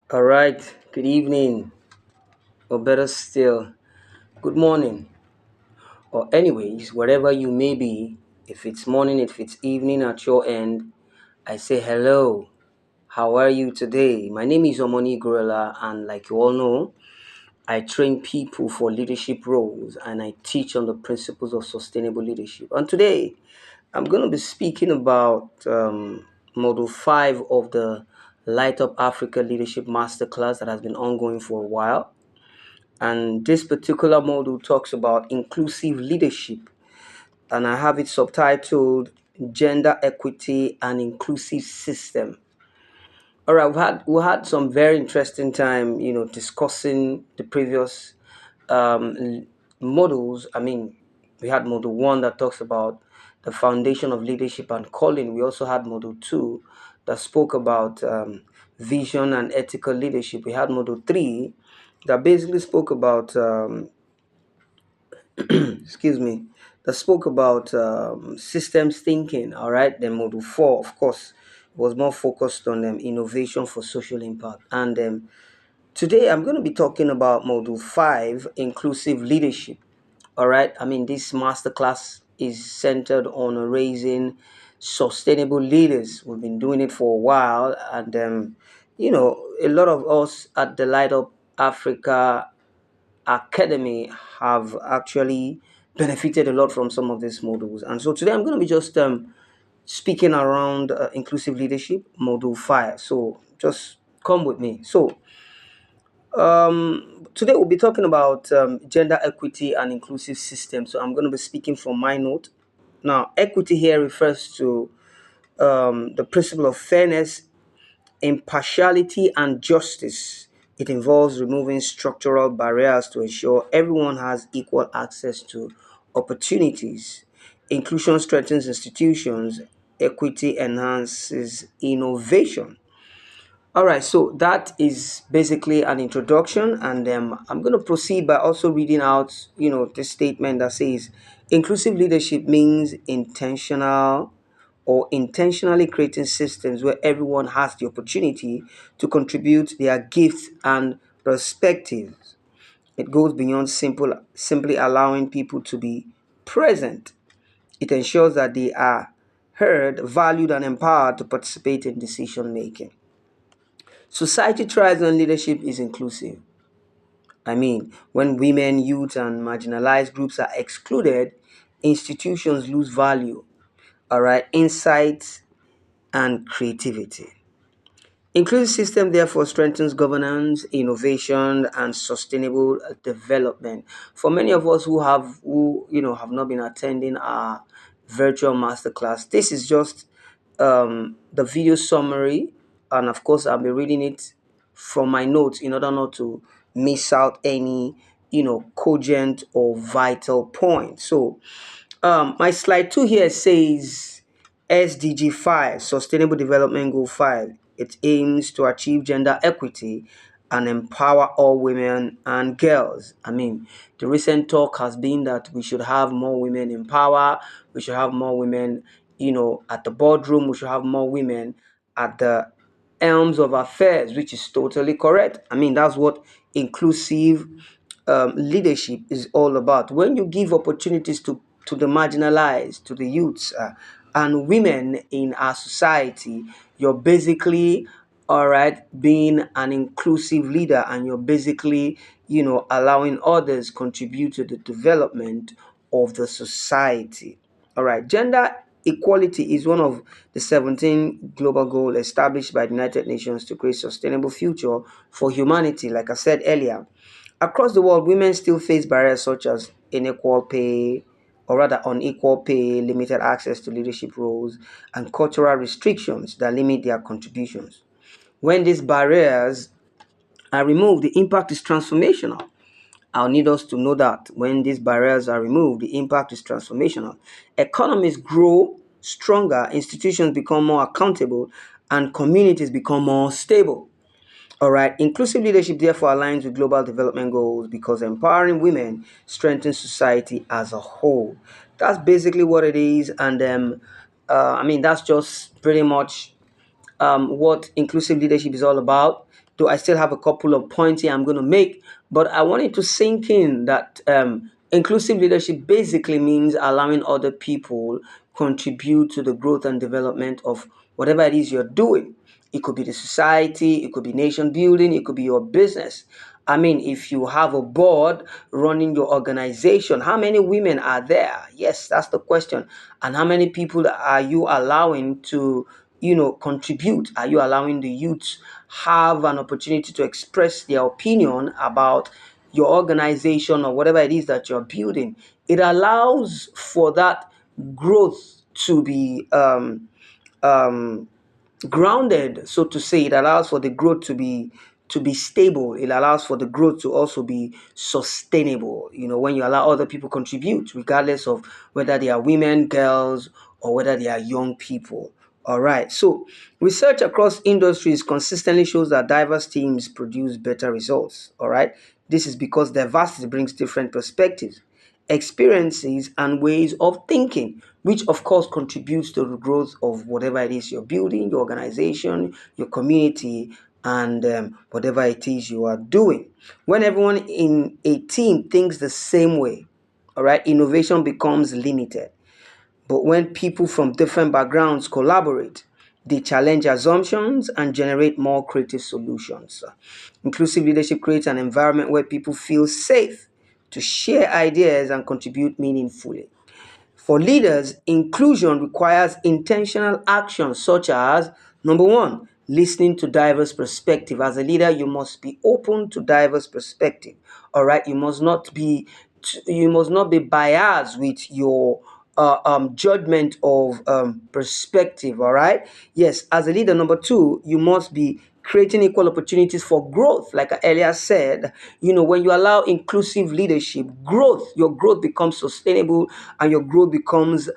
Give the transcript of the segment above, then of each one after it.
All right. Good evening, or better still, good morning, or anyways, wherever you may be. If it's morning, if it's evening at your end, I say hello. How are you today? My name is Omoni Gorilla, and like you all know, I train people for leadership roles and I teach on the principles of sustainable leadership. And today, I'm going to be speaking about Module 5 of the Light Up Africa Leadership Masterclass that has been ongoing for a while. And this particular module talks about inclusive leadership, and I have it subtitled Gender Equity and Inclusive System. All right, we had some very interesting time, discussing the previous models. I mean, we had model one that talks about the foundation of leadership and calling. We also had model two that spoke about vision and ethical leadership. We had model three that basically spoke about excuse me, that spoke about systems thinking. All right, then module four, of course, was more focused on innovation for social impact. And today I'm going to be talking about module five, inclusive leadership. All right, I mean, this masterclass is centered on raising sustainable leaders. We've been doing it for a while, and a lot of us at the Light Up Africa Academy have actually benefited a lot from some of these modules. And so today I'm going to be just speaking around inclusive leadership, module 5. So just come with me. So today we'll be talking about gender equity and inclusive systems. So I'm going to be speaking from my note. Now, equity here refers to the principle of fairness, impartiality, and justice. It involves removing structural barriers to ensure everyone has equal access to opportunities. Inclusion strengthens institutions, equity enhances innovation. All right, so that is basically an introduction, and I'm going to proceed by also reading out, this statement that says, inclusive leadership means intentional or intentionally creating systems where everyone has the opportunity to contribute their gifts and perspectives. It goes beyond simply allowing people to be present. It ensures that they are heard, valued, and empowered to participate in decision making. Society thrives when leadership is inclusive. I mean, when women, youth, and marginalized groups are excluded, institutions lose value, all right, insights, and creativity. Inclusive system therefore strengthens governance, innovation, and sustainable development. For many of us who have not been attending our virtual masterclass, this is just the video summary, and of course I'll be reading it from my notes in order not to miss out any cogent or vital point. So my slide two here says SDG 5, Sustainable Development Goal 5. It aims to achieve gender equity and empower all women and girls. I mean, the recent talk has been that we should have more women in power, we should have more women, at the boardroom, we should have more women at the elms of affairs, which is totally correct. I mean, that's what inclusive leadership is all about. When you give opportunities to the marginalized, to the youths, and women in our society, you're basically, all right, being an inclusive leader, and you're basically, allowing others contribute to the development of the society. All right, gender equality is one of the 17 global goals established by the United Nations to create sustainable future for humanity. Like I said earlier, across the world, women still face barriers such as unequal pay, or rather unequal pay, limited access to leadership roles, and cultural restrictions that limit their contributions. When these barriers are removed, the impact is transformational. I'll need us to know that when these barriers are removed, the impact is transformational. Economies grow stronger, institutions become more accountable, and communities become more stable. All right, inclusive leadership therefore aligns with global development goals because empowering women strengthens society as a whole. That's basically what it is, and I mean, that's just pretty much what inclusive leadership is all about. though I still have a couple of points here I'm going to make, but I wanted to sink in that inclusive leadership basically means allowing other people contribute to the growth and development of whatever it is you're doing. It could be the society, it could be nation building, it could be your business. I mean, if you have a board running your organization, how many women are there? Yes, that's the question. And how many people are you allowing to, contribute? Are you allowing the youth have an opportunity to express their opinion about your organization or whatever it is that you're building? It allows for that growth to be um, grounded, so to say. It allows for the growth to be stable. It allows for the growth to also be sustainable. When you allow other people contribute, regardless of whether they are women, girls, or whether they are young people. All right. So research across industries consistently shows that diverse teams produce better results. All right. This is because diversity brings different perspectives, experiences, and ways of thinking, which of course contributes to the growth of whatever it is you're building, your organization, your community, and whatever it is you are doing. When everyone in a team thinks the same way, all right, innovation becomes limited. But when people from different backgrounds collaborate, they challenge assumptions and generate more creative solutions. Inclusive leadership creates an environment where people feel safe to share ideas and contribute meaningfully. For leaders, inclusion requires intentional action such as number one, listening to diverse perspective. As a leader, you must be open to diverse perspective. All right, you must not be biased with your judgment of perspective. All right. Yes, as a leader, number two, you must be creating equal opportunities for growth. Like I earlier said, when you allow inclusive leadership, your growth becomes sustainable and your growth becomes,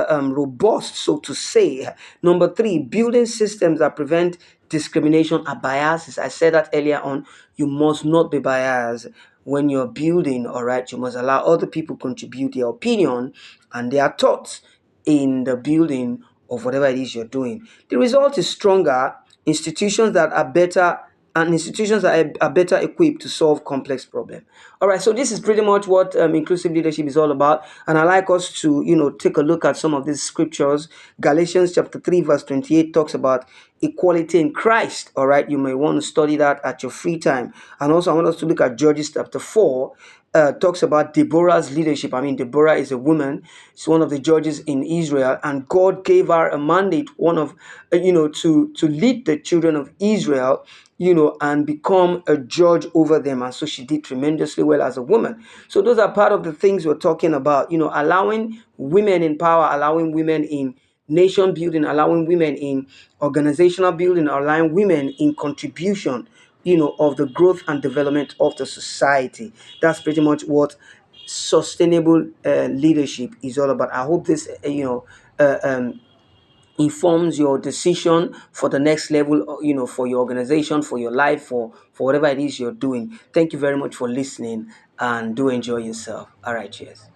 robust, so to say. Number three, building systems that prevent discrimination and biases. I said that earlier on. You must not be biased when you're building. All right, you must allow other people contribute their opinion and their thoughts in the building of whatever it is you're doing. The result is stronger institutions that are better and institutions that are better equipped to solve complex problems. All right, so this is pretty much what inclusive leadership is all about, and I like us to take a look at some of these scriptures. Galatians chapter 3 verse 28 talks about equality in Christ. All right, you may want to study that at your free time. And also I want us to look at Judges chapter 4. Talks about Deborah's leadership. I mean, Deborah is a woman. She's one of the judges in Israel, and God gave her a mandate, to lead the children of Israel, and become a judge over them. And so she did tremendously well as a woman. So those are part of the things we're talking about, allowing women in power, allowing women in nation building, allowing women in organizational building, allowing women in contribution, of the growth and development of the society. That's pretty much what sustainable leadership is all about. I hope this, informs your decision for the next level, for your organization, for your life, for whatever it is you're doing. Thank you very much for listening, and do enjoy yourself. All right, cheers.